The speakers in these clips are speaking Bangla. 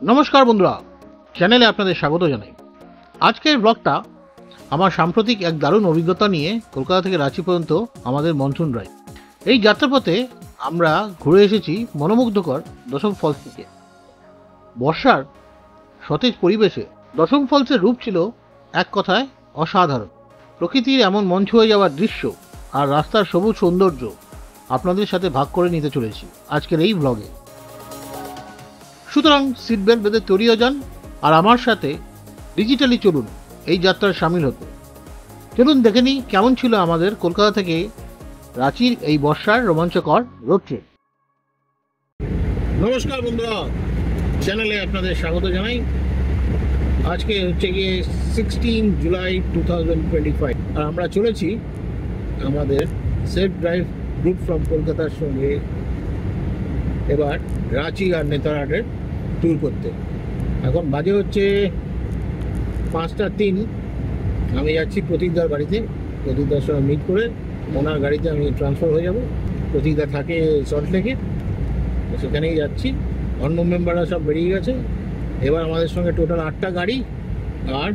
নমস্কার বন্ধুরা, চ্যানেলে আপনাদের স্বাগত জানাই। আজকের ব্লগটা আমার সাম্প্রতিক এক দারুণ অভিজ্ঞতা নিয়ে কলকাতা থেকে রাঁচি পর্যন্ত আমাদের মনসুন রাইড। এই যাত্রাপথে আমরা ঘুরে এসেছি মনোমুগ্ধকর দশম ফলস থেকে। বর্ষার সতেজ পরিবেশে দশম ফলসের রূপ ছিল এক কথায় অসাধারণ। প্রকৃতির এমন মন ছুঁয়ে যাওয়ার দৃশ্য আর রাস্তার সবুজ সৌন্দর্য আপনাদের সাথে ভাগ করে নিতে চলেছি আজকের এই ব্লগে। সুতরাং সিট বেল্ট বেঁধে তৈরি হয়ে যান আর আমার সাথে ডিজিটালি চলুন এই যাত্রার সামিল হতে। চলুন দেখে নিই কেমন ছিল আমাদের কলকাতা থেকে রাঁচির এই বর্ষার রোমাঞ্চকর রোড ট্রিপ। নমস্কার বন্ধুরা, চ্যানেলে আপনাদের স্বাগত জানাই। আজকে হচ্ছে গিয়ে 16 জুলাই 2025 আর আমরা চলেছি আমাদের সেফ ড্রাইভ গ্রুপ ফ্রম কলকাতার সঙ্গে এবার রাঁচি আর নেতারহাটের ট্যুর করতে। এখন বাজে হচ্ছে 5:03। আমি যাচ্ছি প্রতীকদার বাড়িতে। প্রতীকদার সঙ্গে মিট করে ওনার গাড়িতে আমি ট্রান্সফার হয়ে যাব। প্রতীকদা থাকে সল্টলেকে, সেখানেই যাচ্ছি। অন্য মেম্বাররা সব বেরিয়ে গেছে। এবার আমাদের সঙ্গে টোটাল 8টা গাড়ি আর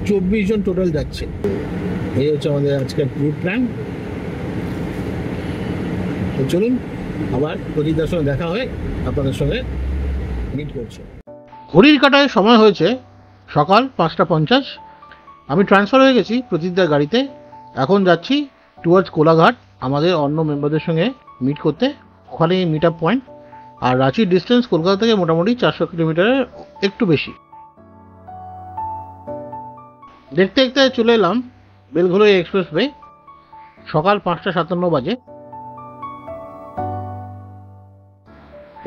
24 জন টোটাল যাচ্ছে। এই হচ্ছে আমাদের আজকের ট্যুর প্ল্যান। তো চলুন আবার প্রতীকদার সঙ্গে দেখা হয়ে আপনাদের সঙ্গে মিট করছি। ঘড়ির কাঁটায় সময় হয়েছে সকাল 5:50। আমি ট্রান্সফার হয়ে গেছি প্রতীকদার গাড়িতে। এখন যাচ্ছি টুয়ার্ডস কোলাঘাট আমাদের অন্য মেম্বারদের সঙ্গে মিট করতে। ওখানেই মিট আপ পয়েন্ট। আর রাঁচির ডিস্টেন্স কলকাতা থেকে মোটামুটি 400 কিলোমিটারের একটু বেশি। দেখতে দেখতে চলে এলাম বেলঘড়িয়া এক্সপ্রেসওয়ে। সকাল 5:57 বাজে।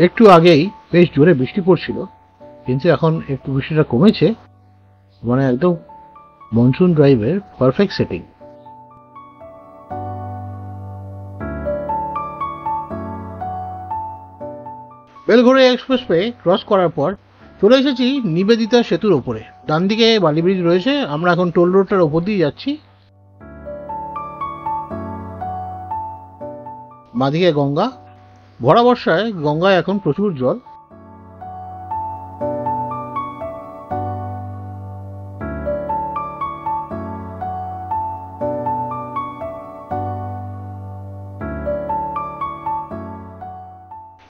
একটু আগেই বেশ জোরে বৃষ্টি পড়ছিল, কিন্তু এখন একটু বৃষ্টিটা কমেছে। মানে একদম মনসুন ড্রাইভের perfect setting. Belgharia expressway cross করার পর চলে এসেছি নিবেদিতা সেতুর ওপরে। ডান দিকে বালি ব্রিজ রয়েছে। আমরা এখন টোল রোডটার ওপর দিয়ে যাচ্ছি। বাঁদিকে গঙ্গা। ভরা বর্ষায় গঙ্গায় এখন প্রচুর জল।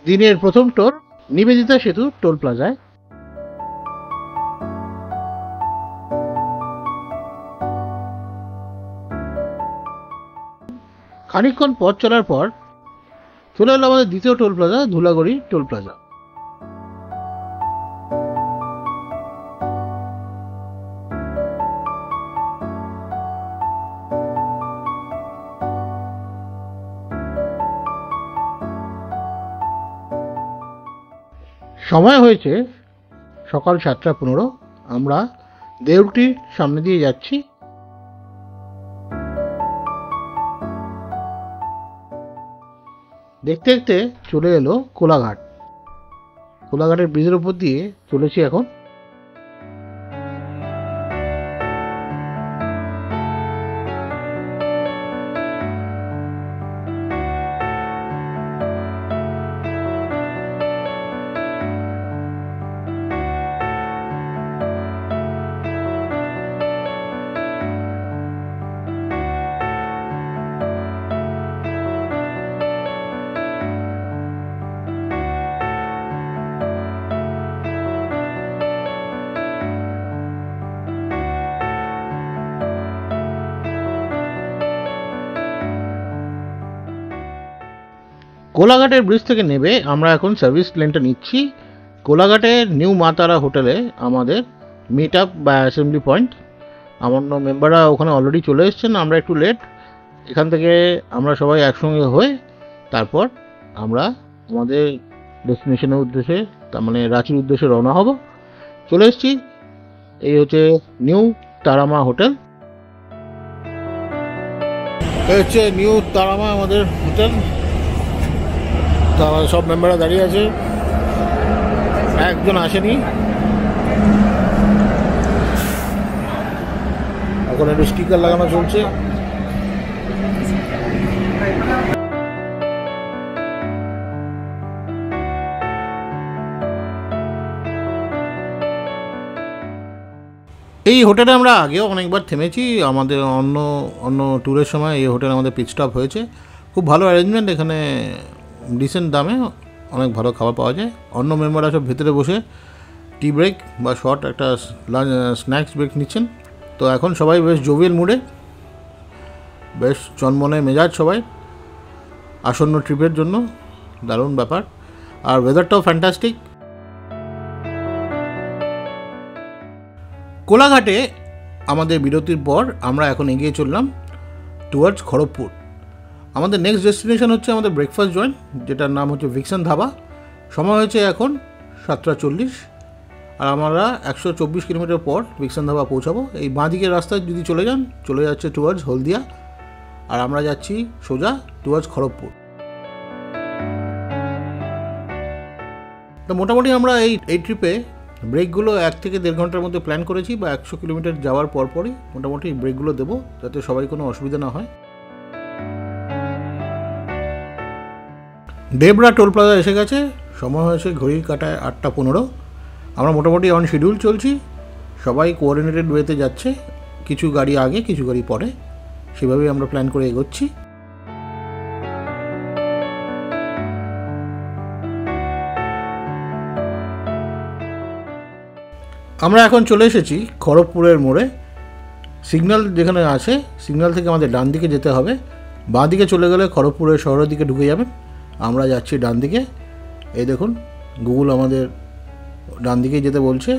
দিনের প্রথম টোল নিবেদিতা সেতু টোল প্লাজায়। খানিকক্ষণ পথ চলার পর চলে এলো আমাদের দ্বিতীয় toll plaza, Dhulagori toll plaza. সময় হয়েছে সকাল 7:15। আমরা দেউলটির সামনে দিয়ে যাচ্ছি। দেখতে দেখতে চলে এলো কোলাঘাট। কোলাঘাটের ব্রিজের উপর দিয়ে চলেছি এখন। কোলাঘাটের ব্রিজ থেকে নেবে আমরা এখন সার্ভিস লেনটা নিচ্ছি। কোলাঘাটের নিউ মা তারা হোটেলে আমাদের মিট আপ বা অ্যাসেম্বলি পয়েন্ট। আমার মেম্বাররা ওখানে অলরেডি চলে এসেছেন। আমরা একটু লেট। এখান থেকে আমরা সবাই একসঙ্গে হয়ে তারপর আমরা আমাদের ডেস্টিনেশনের উদ্দেশ্যে, তার মানে রাঁচির উদ্দেশ্যে রওনা হব। চলে এসেছি। এই হচ্ছে নিউ তারামা হোটেল। এই হচ্ছে নিউ তারামা আমাদের হোটেল। তা সব মেম্বাররা দাঁড়িয়ে আছে, একজন আসেনি। এখন একটু স্টিকার লাগানো চলছে। এই হোটেলে আমরা আগেও অনেকবার থেমেছি, আমাদের অন্য অন্য ট্যুরের সময় এই হোটেলে আমাদের পিট স্টপ হয়েছে। খুব ভালো অ্যারেঞ্জমেন্ট, এখানে ডিসেন্ট দামে অনেক ভালো খাবার পাওয়া যায়। অন্য মেম্বাররা সব ভেতরে বসে টি ব্রেক বা শর্ট একটা স্ন্যাক্স ব্রেক নিচ্ছেন। তো এখন সবাই বেশ জোভিয়াল মুডে, বেশ চনমনে মেজাজ সবাই আসন্ন ট্রিপের জন্য। দারুণ ব্যাপার, আর ওয়েদারটাও ফ্যান্টাস্টিক। কোলাঘাটে আমাদের বিরতির পর আমরা এখন এগিয়ে চললাম টুয়ার্ডস খড়গপুর। আমাদের নেক্সট ডেস্টিনেশন হচ্ছে আমাদের ব্রেকফাস্ট জয়েন্ট, যেটার নাম হচ্ছে ভিক্সন ধাবা। সময় হয়েছে এখন 7:40, আর আমরা 124 কিলোমিটার পর ভিক্সন ধাবা পৌঁছাবো। এই বাঁ দিকের রাস্তায় যদি চলে যান, চলে যাচ্ছে টুয়ার্ডস হলদিয়া, আর আমরা যাচ্ছি সোজা টুয়ার্ডস খড়গপুর। তো মোটামুটি আমরা এই ট্রিপে ব্রেকগুলো 1 থেকে 1.5 ঘন্টার মধ্যে প্ল্যান করেছি, বা 100 কিলোমিটার যাওয়ার পরই মোটামুটি ব্রেকগুলো দেবো, যাতে সবাই কোনো অসুবিধা না হয়। ডেবরা টোল প্লাজা এসে গেছে, সময় হয়েছে ঘড়ির কাঁটায় 8:15। আমরা মোটামুটি অন শিডিউল চলছি, সবাই কোঅর্ডিনেটেড ওয়েতে যাচ্ছে, কিছু গাড়ি আগে কিছু গাড়ি পরে, সেভাবেই আমরা প্ল্যান করে এগোচ্ছি। আমরা এখন চলে এসেছি খড়গপুরের মোড়ে। সিগন্যাল যেখানে আছে, সিগন্যাল থেকে আমাদের ডান দিকে যেতে হবে। বাঁ দিকে চলে গেলে খড়গপুরের শহরের দিকে ঢুকে যাবেন। আমরা যাচ্ছি ডান দিকে। এই দেখুন, গুগল আমাদের ডান দিকে যেতে বলছে,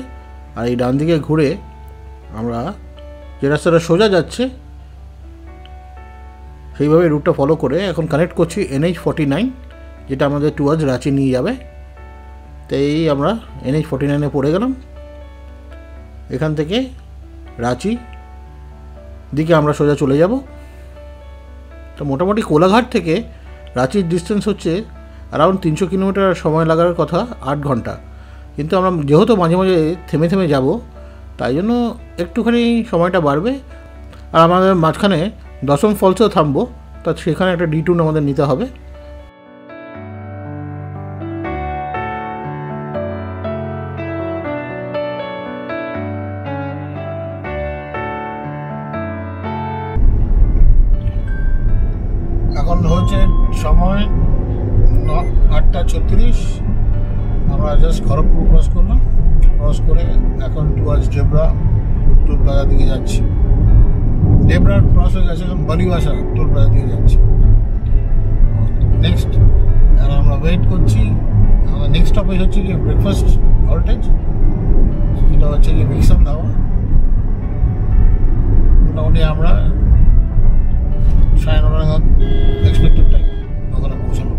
আর এই ডান দিকে ঘুরে আমরা যে রাস্তাটা সোজা যাচ্ছে সেইভাবে রুটটা ফলো করে এখন কানেক্ট করছি NH49, যেটা আমাদের টুয়ার্ডস রাঁচি নিয়ে যাবে। তো এই আমরা NH49-এ পড়ে গেলাম। এখান থেকে রাঁচি দিকে আমরা সোজা চলে যাব। তো মোটামুটি কোলাঘাট থেকে রাঁচির ডিস্টেন্স হচ্ছে অ্যারাউন্ড 300 কিলোমিটার, সময় লাগার কথা 8 ঘন্টা। কিন্তু আমরা যেহেতু মাঝে মাঝে থেমে থেমে যাব, তাই জন্য একটুখানি সময়টা বাড়বে। আর আমাদের মাঝখানে দশম ফলসেও থামবো, তা সেখানে একটা ডিটুন আমাদের নিতে হবে। এখন হচ্ছে সময় 8:36। আমরা জাস্ট খড়গপুর ক্রস করলাম, ক্রস করে এখন টুয়ার্ডস ডেবরা টোল প্লাজার দিকে যাচ্ছি। ডেবরা ক্রস হয়ে গেছে, এখন বালিবাসা টোল প্লাজার দিকে যাচ্ছি নেক্সট। আর আমরা ওয়েট করছি। আমার নেক্সট স্টপেজ হচ্ছে কি ব্রেকফাস্ট হল্টেজ, যেটা হচ্ছে কি ভিক্সন ধাবা। মোটামুটি আমরা 9:30 নাগাদ এক্সপেক্টেড টাইম ওখানে পৌঁছানো।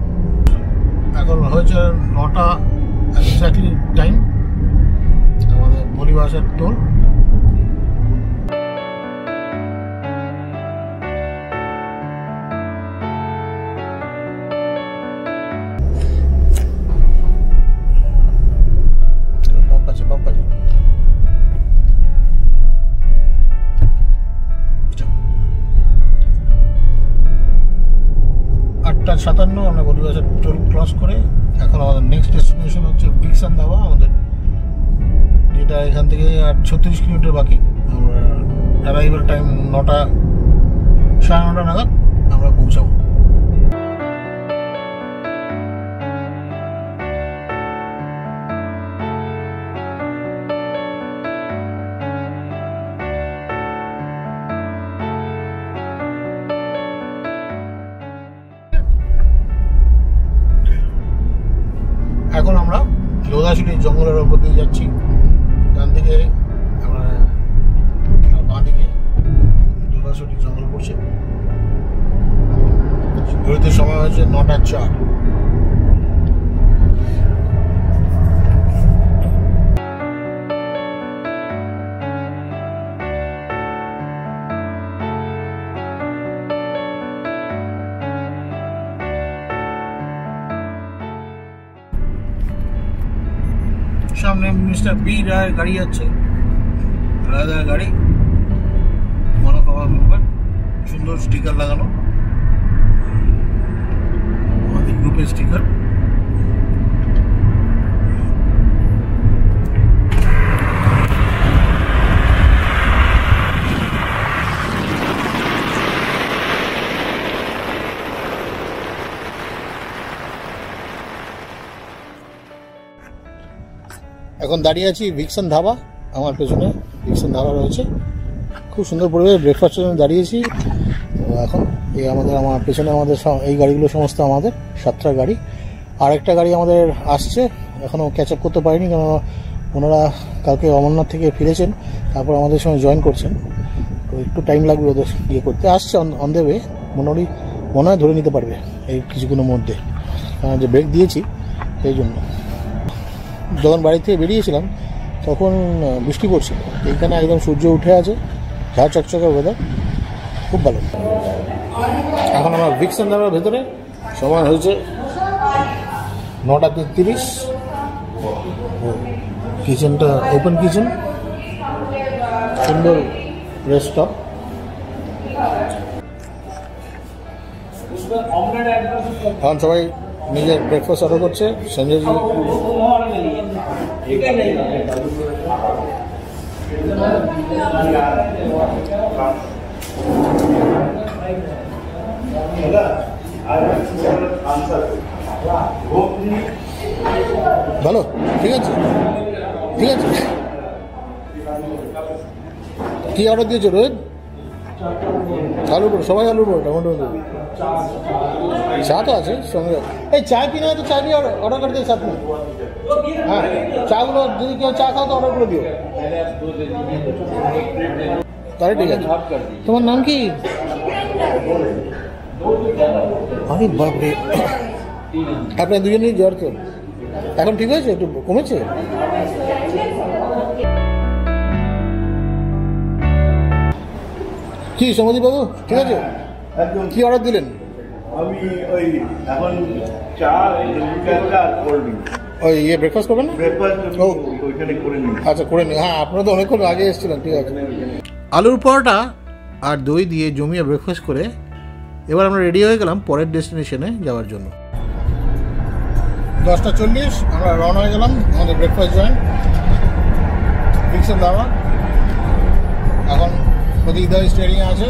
এখন হয়েছে 9টা এক্স্যাক্টলি টাইম আমাদের বলিবাসার টোল। পাম্প আছে 8:57 আমরা বলিবাসার টোল ক্রস করে এখন আমাদের নেক্সট ডেস্টিনেশন হচ্ছে ভিক্সন ধাবা আমাদের, যেটা এখান থেকে আর 36 কিলোমিটার বাকি। আমরা অ্যারাইভাল টাইম 9:30 নাগাদ আমরা পৌঁছাবো। এখন আমরা লোধাশুলির জঙ্গলের ওপর দিয়ে যাচ্ছি। ডান দিকে আমরা, বাঁ দিকে লোধাশুলির জঙ্গল পড়ছে। ঘড়িতে সময় হচ্ছে 9:04। সামনে মিস্টার বি রায়ের গাড়ি যাচ্ছে, রায়দার গাড়ি, ওয়ান অফ আওয়ার মেম্বার। সুন্দর স্টিকার লাগানো, আমাদের গ্রুপের স্টিকার। এখন দাঁড়িয়ে আছি ভিক্সন ধাবা, আমার পেছনে ভিক্সন ধাবা রয়েছে, খুব সুন্দর পরিবেশ। ব্রেকফাস্টের জন্য দাঁড়িয়েছি। তো এখন এই আমার পেছনে আমাদের এই গাড়িগুলো সমস্ত আমাদের 7টা গাড়ি। আরেকটা গাড়ি আমাদের আসছে, এখনও ক্যাচ আপ করতে পারিনি, কারণ ওনারা কালকে অমরনাথ থেকে ফিরেছেন, তারপর আমাদের সঙ্গে জয়েন করছেন, তো একটু টাইম লাগবে ওদের ইয়ে করতে। আসছে অন দ্য ওয়ে, মনে হয় ধরে নিতে পারবে এই কিছুক্ষণের মধ্যে, যে ব্রেক দিয়েছি সেই জন্য। যখন বাড়ি থেকে বেরিয়েছিলাম তখন বৃষ্টি পড়ছিল, এইখানে একদম সূর্য উঠে আছে, ঝাড় চকচকে ওয়েদার, খুব ভালো। এখন আমরা ভিক্সন ধাবার ভেতরে, সময় হয়েছে 9:33। কিচেনটা ওপেন কিচেন, সুন্দর রেস্টপ। এখন সবাই নিজের ব্রেকফাস্ট অর্ডার করছে। সঞ্জয়জি ভালো, ঠিক আছে ঠিক আছে। কি অর্ডার দিয়েছো রোহিত? আলুর পরোটা, সবাই আলুর পরোটা মোটামুটি। চা তো আছে সঙ্গে। এই চা কিনে তো চা দিয়ে অর্ডার করে দিও সাথে। হ্যাঁ, চাগুলো যদি কেউ চা খাও তো অর্ডার করে দিও, তাহলে ঠিক আছে। তোমার নাম কি? আরে বাপরে, আপনার দুজনেই জ্বর তো? এখন ঠিক হয়েছে, একটু কমেছে? কি সমদীপ বাবু, ঠিক আছে? কি অর্ডার দিলেন? আমি ওই এখন চা, কোল্ড ড্রিঙ্ক। ওই ইয়ে ব্রেকফাস্ট করবেন না? ব্রেকফাস্ট ওইখানে করে নিন। আচ্ছা, করে নিন। হ্যাঁ, আপনারা তো অনেকক্ষণ আগে এসেছিলেন, ঠিক আছে। আলুর পরোটা আর দই দিয়ে জমিয়ে ব্রেকফাস্ট করে এবার আমরা রেডি হয়ে গেলাম পরের ডেস্টিনেশনে যাওয়ার জন্য। 10:40 আমরা রওনা হয়ে গেলাম আমাদের ব্রেকফাস্ট জয়েন্ট ভিক্সন ধাবা। এখন প্রতীকদা স্টেডিয়াম আছে।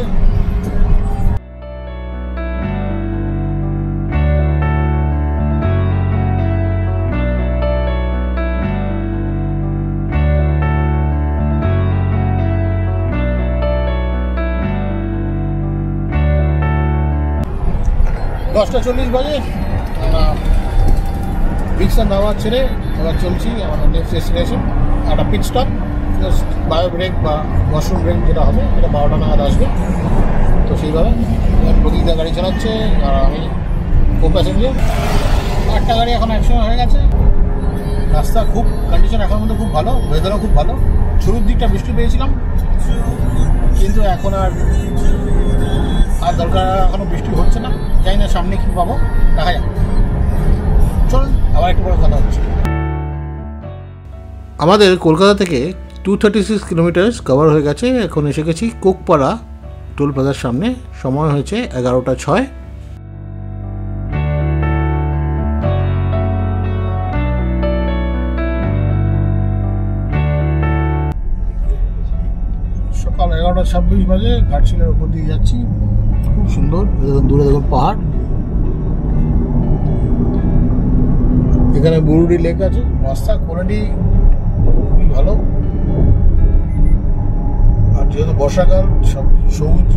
দশটা 40 বাজে আমরা ভিক্সন ধাবা ছেড়ে এবার চলছি আমাদের নেক্সট ডেস্টিনেশন। একটা পিট স্টপ, বায়ো ব্রেক বা ওয়াশরুম ব্রেক যেটা হবে, এটা 12টা নাগাদ আসবে। তো সেইভাবে প্রতীকদা গাড়ি চালাচ্ছে আর আমি কো প্যাসেঞ্জার। 8টা গাড়ি এখন একসঙ্গে হয়ে গেছে। রাস্তা খুব কন্ডিশন এখন মধ্যে খুব ভালো, ওয়েদারও খুব ভালো। শুরুর দিকটা বৃষ্টি পেয়েছিলাম, কিন্তু এখন আর দরকার, এখনো বৃষ্টি হচ্ছে না। জানি না সামনে কি পাবো, দেখা যাক। চলুন আবার একটু বড় কথা হচ্ছে। আমাদের কলকাতা থেকে 236 কিলোমিটার কভার হয়ে গেছে। এখন এসে গেছি কোকপাড়া টোল প্লাজার সামনে। সময় হয়েছে 11:06। সকাল 11:26 বাজে ঘাটশিলার উপর দিয়ে যাচ্ছি। খুব সুন্দর, দূরে দেখুন পাহাড়, এখানে বুরুডি লেক আছে। রাস্তা কোয়ালিটি খুবই ভালো, আর যেহেতু বর্ষাকাল সব সবুজ।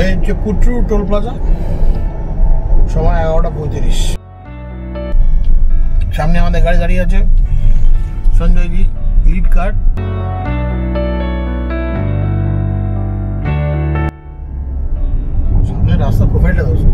এই হচ্ছে কুটরু টোল প্লাজা। সময় 11:35। সামনে আমাদের গাড়ি দাঁড়িয়ে আছে, সঞ্জয়জি লিড কার্ড। সামনে রাস্তা প্রোফাইলটা আছে।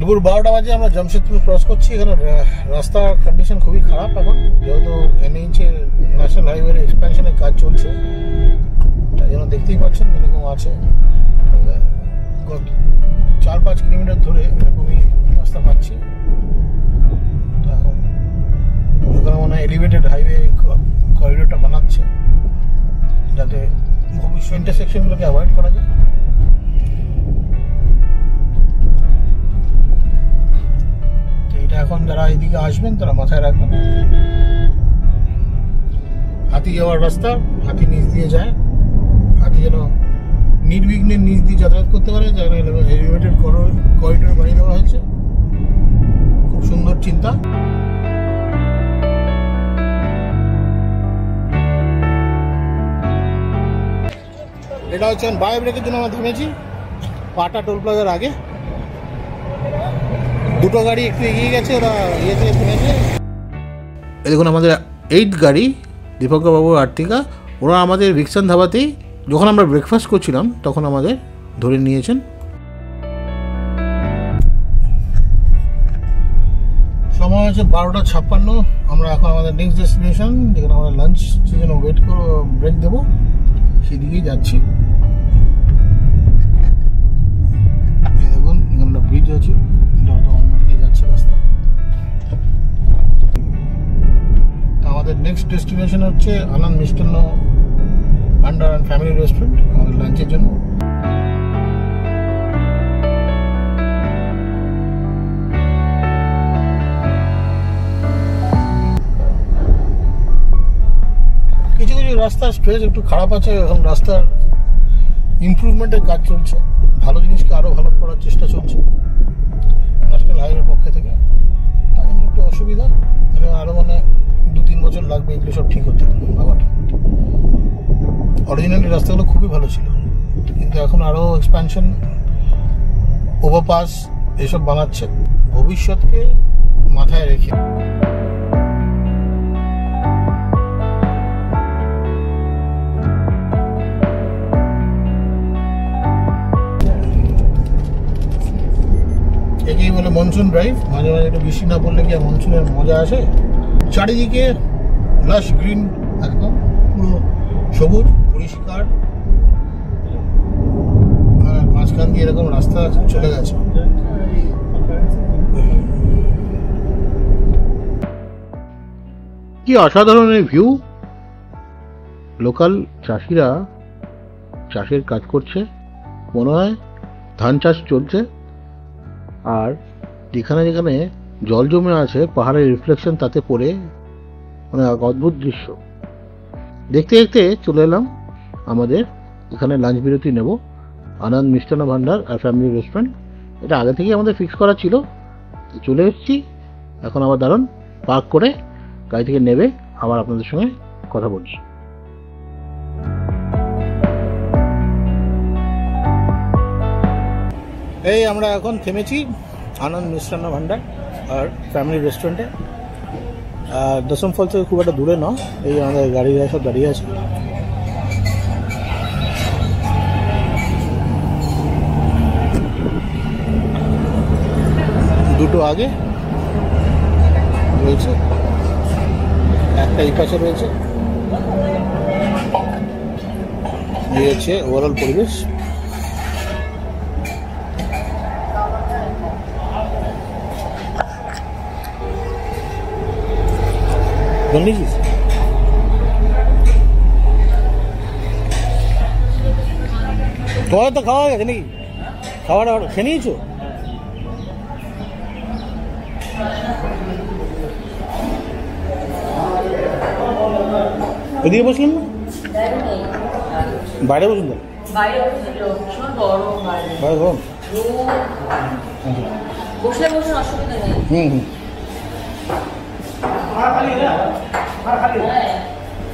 দুপুর 12টা বাজে আমরা জামশেদপুর ক্রস করছি। এখানে রাস্তার কন্ডিশন খুবই খারাপ এখন, যেহেতু NH ন্যাশনাল হাইওয়ে এক্সপ্যানশনের কাজ চলছে, তাই জন্য দেখতেই পাচ্ছেন এরকম আছে। 4-5 কিলোমিটার ধরে এরকমই রাস্তা পাচ্ছি। তো এখন ওখানে মনে হয় এলিভেটেড হাইওয়ে করিডোর ইন্টারসেকশনগুলোকে অ্যাভয়েড করা যায়। তো এটা এখন যারা এইদিকে আসবেন তারা মাথায় রাখবেন, হাতি যাওয়ার রাস্তা, হাতি নিচ দিয়ে যায়, হাতি যেন নির্বিঘ্নে নিচ দিয়ে যাতায়াত করতে পারে, যারা এলিভেটেড করিডোর বানিয়ে দেওয়া হয়েছে। খুব সুন্দর চিন্তা। এটা হচ্ছে বাই ব্রেকের জন্য আমরা থেমেছি পাটা টোল প্লাজার আগে। দুটো গাড়ি একটু এগিয়ে গেছে, ওরা ইয়েতে থেমেছে। এই দেখুন আমাদের 8th গাড়ি দীপঙ্করবাবুর আর্টিকা, ওরা আমাদের ভিক্সান ধাবাতেই যখন আমরা ব্রেকফাস্ট করছিলাম তখন আমাদের ধরে নিয়েছেন। সময় হচ্ছে 12:56। আমরা এখন আমাদের নেক্সট ডেস্টিনেশন, যেখানে আমরা লাঞ্চ জন্য ওয়েট করে ব্রেক দেবো, সেদিকেই যাচ্ছি। দেখুন এখানে একটা ব্রিজ আছে, এটা হয়তো অন্যদিকে যাচ্ছে রাস্তা। আমাদের নেক্সট ডেস্টিনেশন হচ্ছে আনন্দ মিষ্টান্ন ভান্ডার অ্যান্ড ফ্যামিলি রেস্টুরেন্ট আমাদের লাঞ্চের জন্য। কিছু কিছু রাস্তার স্ট্রেচ একটু খারাপ আছে, এখন রাস্তার ইমপ্রুভমেন্টের কাজ চলছে, ভালো জিনিসকে আরও ভালো করার চেষ্টা চলছে ন্যাশনাল হাইওয়ের পক্ষ থেকে। তার জন্য একটু অসুবিধা, আরও মানে 2-3 বছর লাগবে এগুলো সব ঠিক হতে। আবার অরিজিনালি রাস্তাগুলো খুবই ভালো ছিল, কিন্তু এখন আরও এক্সপ্যানশন, ওভারপাস এসব বানাচ্ছে ভবিষ্যৎকে মাথায় রেখে। একেই বলে মনসুন ড্রাইভ। মাঝে মাঝে একটু বৃষ্টি না পড়লে কি আর মনসুনের মজা আসে। চারিদিকে লাশ গ্রিন, একদম পুরো সবুজ পরিষ্কার, মাঝখান দিয়ে এরকম রাস্তা চলে গেছে। কি অসাধারণ এই ভিউ। লোকাল চাষিরা চাষের কাজ করছে, মনে হয় ধান চাষ চলছে। আর যেখানে যেখানে জল জমে আছে পাহাড়ের রিফ্লেকশন তাতে পড়ে, মানে এক অদ্ভুত দৃশ্য। দেখতে দেখতে চলে এলাম আমাদের এখানে লাঞ্চ বিরতি নেব, আনন্দ মিষ্টান্ন ভান্ডার আর ফ্যামিলি রেস্টুরেন্ট। এটা আগে থেকেই আমাদের ফিক্স করা ছিল, চলে এসেছি। এখন আবার দাঁড়ান, পার্ক করে গাড়ি থেকে নেবে আবার আপনাদের সঙ্গে কথা বলছি। এই আমরা এখন থেমেছি আনন্দ মিষ্টান্ন ভান্ডার আর ফ্যামিলি রেস্টুরেন্টে। দশম ফল থেকে খুব একটা দূরে নয়, এই আমাদের গাড়ি সব দাঁড়িয়ে আছে। দুটো আগে রয়েছে, একটা এই পাশে রয়েছে। এই হচ্ছে ওভারঅল পরিবেশ। তোমার তো খাওয়া গেছে নাকি? খাওয়াটা খেয়ে নিয়েছো? এদিকে বসলেন না? বাইরে বসুন। বাইরে গরম।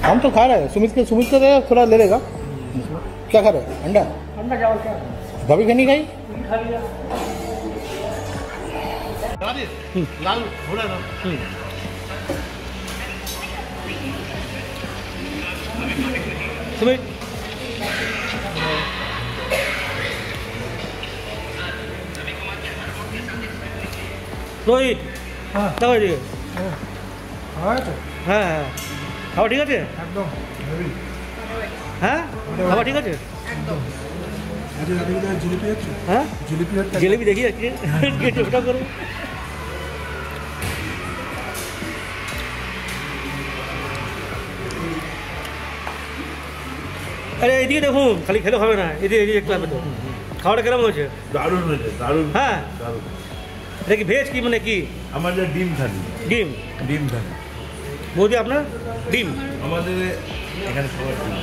हम तो खा रहे हैं। सुमित को दे, थोड़ा ले लेगा। क्या खा रहे हैं? अंडा भाभी खानी खाई लाल घोड़ा ना। सुमित রোহিত তাকাই দিকে। হ্যাঁ হ্যাঁ, খাওয়া ঠিক আছে একদম। হ্যাঁ খাওয়া ঠিক আছে একদম। হ্যাঁ জিলিপি দেখি আজকে ওটা করবো। আরে এদিকে দেখুন, খালি খেলে হবে না, এদিকে এদিকে দেখতে হবে তো। খাওয়াটা কেমন হয়েছে? দারুণ হয়েছে, দারুণ। হ্যাঁ, দারুণ। এটা কি ভেজ কি মানে কি? আমাদের ডিম থালি। ডিম। ডিম থালি। বৌদি আপনার ডিম? আমাদের এখানে সবার ডিম।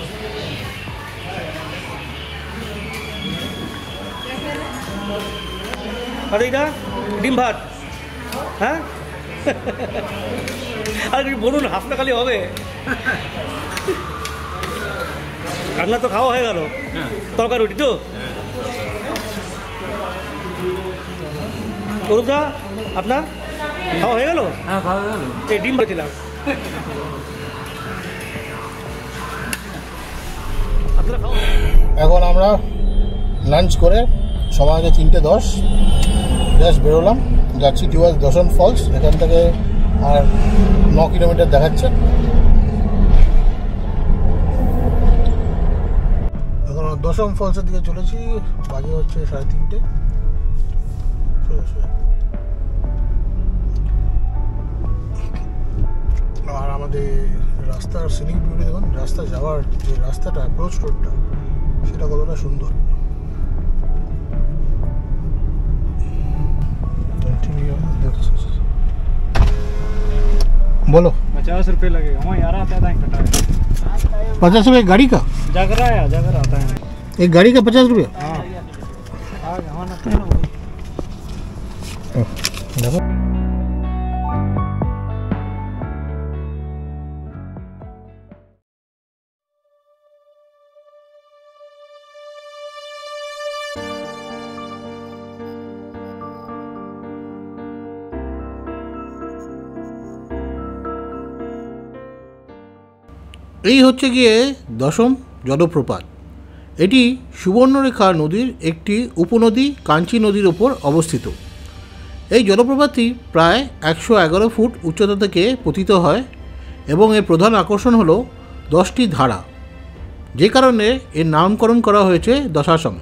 আর এইটা ডিম ভাত, হ্যাঁ? আর কি বলুন, হাফটা খালি হবে। রান্না তো খাওয়া হয়ে গেল, তরকারি রুটি তো। অরূপদা আপনার খাওয়া হয়ে গেল? হ্যাঁ, খাওয়া গেল। এই ডিম বলেছিলাম। আপনারা খাওয়া এখন আমরা লাঞ্চ করে সময় আছে 3:10, জাস্ট বেরোলাম, যাচ্ছি টুয়ার্স দশম ফলস। এখান থেকে আর 9 কিলোমিটার দেখাচ্ছে। এখন দশম ফলসের দিকে চলেছি, বাজে হচ্ছে 3:30। আর আমাদের রাস্তার সিনিক বিউটি দেখুন, রাস্তা যাওয়ার যে রাস্তাটা, অ্যাপ্রোচ রোডটা, সেটা কতটা সুন্দর। बोलो 50 रुपये लगेगा। वहाँ यार आता है कटा है। 50 रुपये गाड़ी का? जागरा आता है। एक गाड़ी का 50 रुपये? हाँ, यहाँ ना देखो এই হচ্ছে গিয়ে দশম জলপ্রপাত। এটি সুবর্ণরেখা নদীর একটি উপনদী কাঞ্চি নদীর ওপর অবস্থিত। এই জলপ্রপাতটি প্রায় 111 ফুট উচ্চতা থেকে পতিত হয় এবং এর প্রধান আকর্ষণ হলো 10টি ধারা, যে কারণে এর নামকরণ করা হয়েছে দশাসম।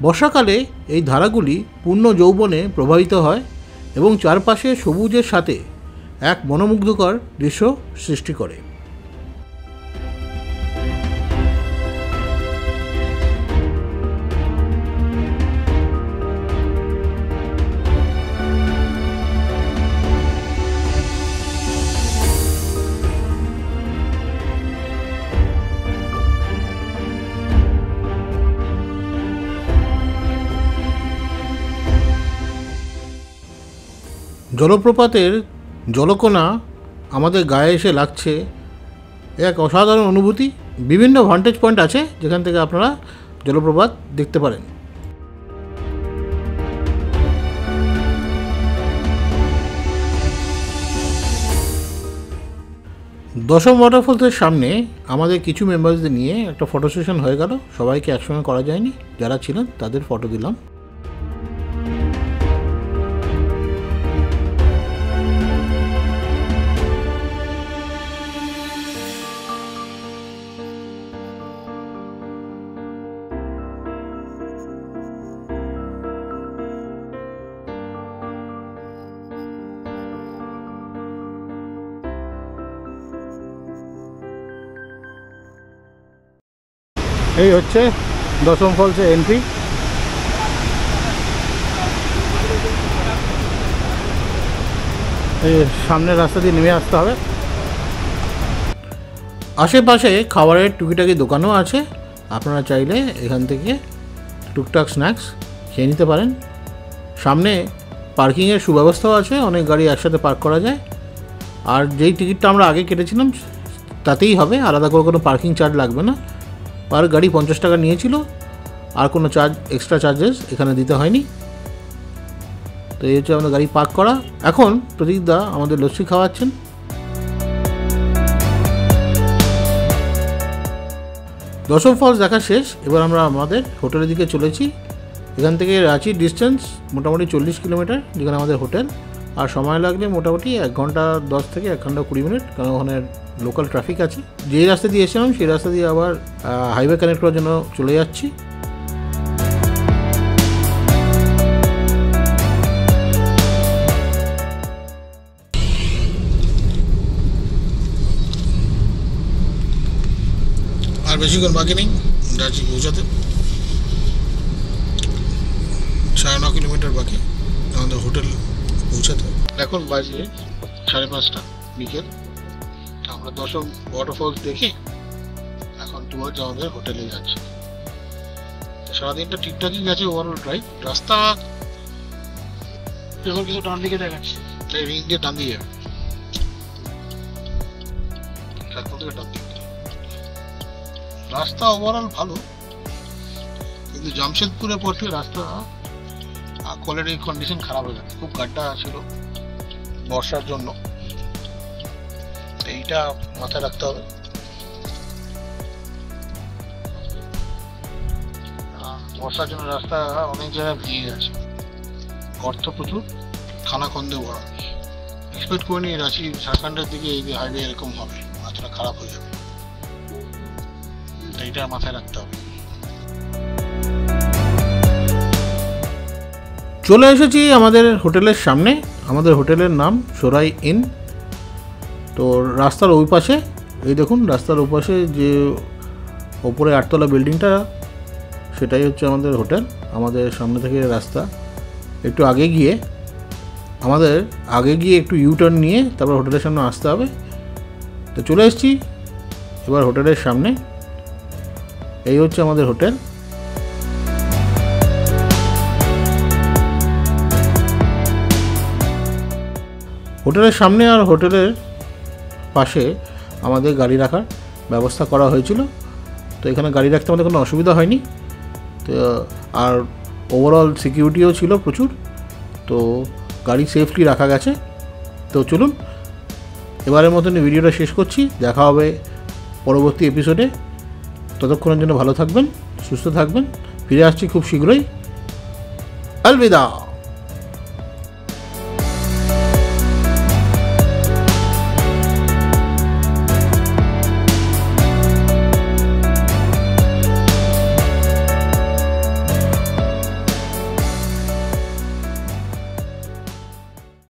বর্ষাকালে এই ধারাগুলি পূর্ণ যৌবনে প্রবাহিত হয় এবং চারপাশে সবুজের সাথে এক মনোমুগ্ধকর দৃশ্য সৃষ্টি করে। জলপ্রপাতের জলকণা আমাদের গায়ে এসে লাগছে, এক অসাধারণ অনুভূতি। বিভিন্ন ভান্টেজ পয়েন্ট আছে যেখান থেকে আপনারা জলপ্রপাত দেখতে পারেন। দশম ওয়াটারফলসের সামনে আমাদের কিছু মেম্বারসদের নিয়ে একটা ফটো সেশন হয়ে গেল। সবাইকে একসঙ্গে করা যায়নি, যারা ছিলেন তাদের ফটো দিলাম। এই হচ্ছে দশম ফলসের এন্ট্রি। এই সামনের রাস্তা দিয়ে নেমে আসতে হবে। আশেপাশে খাবারের টুকিটাকি দোকানও আছে, আপনারা চাইলে এখান থেকে টুকটাক স্ন্যাক্স খেয়ে নিতে পারেন। সামনে পার্কিংয়ের সুব্যবস্থাও আছে, অনেক গাড়ি একসাথে পার্ক করা যায়। আর যেই টিকিটটা আমরা আগে কেটেছিলাম তাতেই হবে, আলাদা করে কোনো পার্কিং চার্জ লাগবে না। পার গাড়ি 50 টাকা নিয়েছিল, আর কোনো চার্জ এক্সট্রা চার্জেস এখানে দিতে হয়নি। তো এই হচ্ছে আমাদের গাড়ি পার্ক করা। এখন প্রতীকদা আমাদের লস্যি খাওয়াচ্ছেন। দশম ফলস দেখা শেষ, এবার আমরা আমাদের হোটেলের দিকে চলেছি। এখান থেকে রাঁচির ডিস্টেন্স মোটামুটি 40 কিলোমিটার, যেখানে আমাদের হোটেল। আর সময় লাগলে মোটামুটি 1 ঘন্টা 10 থেকে 1 ঘন্টা 20 মিনিট, কারণ ওখানে লোকাল ট্রাফিক আছে। যেই রাস্তা দিয়ে এসেছিলাম সেই রাস্তা দিয়ে আবার হাইওয়ে কানেক্ট করার জন্য চলে যাচ্ছি। আর বেশিক্ষণ বাকি নেই রাঁচি পৌঁছাতে। 9.5 কিলোমিটার বাকি আমাদের হোটেল পৌঁছাতে। এখন বাজে 5:30 বিকেল। আমরা দশম ওয়াটারফলস দেখে এখন টুয়ার্ডস আমাদের হোটেলে যাচ্ছি। সারাদিনটা ঠিকঠাকই গেছে ওভারঅল ড্রাইভ। রাস্তা এখন কিছু ডান দিকে দেখাচ্ছে, রিং দিয়ে ডান দিয়ে যাবে, ডান দিকে। রাস্তা ওভারঅল ভালো, কিন্তু জামশেদপুরের পর থেকে রাস্তা কোয়ালিটি কন্ডিশন খারাপ হয়ে গেছে। খুব গাড্ডা ছিল বর্ষার জন্য, এইটা মাথায় রাখতে হবে। বর্ষার জন্য রাস্তা অনেক জায়গায় ভেঙে গেছে, গর্ত প্রচুর, খানাখন্দে ভরা। এক্সপেক্ট করিনি রাঁচি ঝাড়খণ্ডের দিকে এই হাইওয়ে এরকম হবে, রাস্তাটা খারাপ হয়ে যাবে, এইটা মাথায় রাখতে হবে। চলে এসেছি আমাদের হোটেলের সামনে। আমাদের হোটেলের নাম সোরাই ইন। তো রাস্তার ওই পাশে, এই দেখুন রাস্তার ওই পাশে যে ওপরে 8তলা বিল্ডিংটা, সেটাই হচ্ছে আমাদের হোটেল। আমাদের সামনে থেকে রাস্তা একটু আগে গিয়ে একটু ইউটার্ন নিয়ে তারপর হোটেলের সামনে আসতে হবে। তো চলে এসেছি এবার হোটেলের সামনে। এই হচ্ছে আমাদের হোটেল। হোটেলের সামনে আর হোটেলের পাশে আমাদের গাড়ি রাখার ব্যবস্থা করা হয়েছিল। তো এখানে গাড়ি রাখতে আমাদের কোনো অসুবিধা হয়নি। তো আর ওভারঅল সিকিউরিটিও ছিল প্রচুর, তো গাড়ি সেফলি রাখা গেছে। তো চলুন এবারের মতন ভিডিওটা শেষ করছি। দেখা হবে পরবর্তী এপিসোডে। ততক্ষণের জন্য ভালো থাকবেন, সুস্থ থাকবেন। ফিরে আসছি খুব শীঘ্রই। আলবিদা।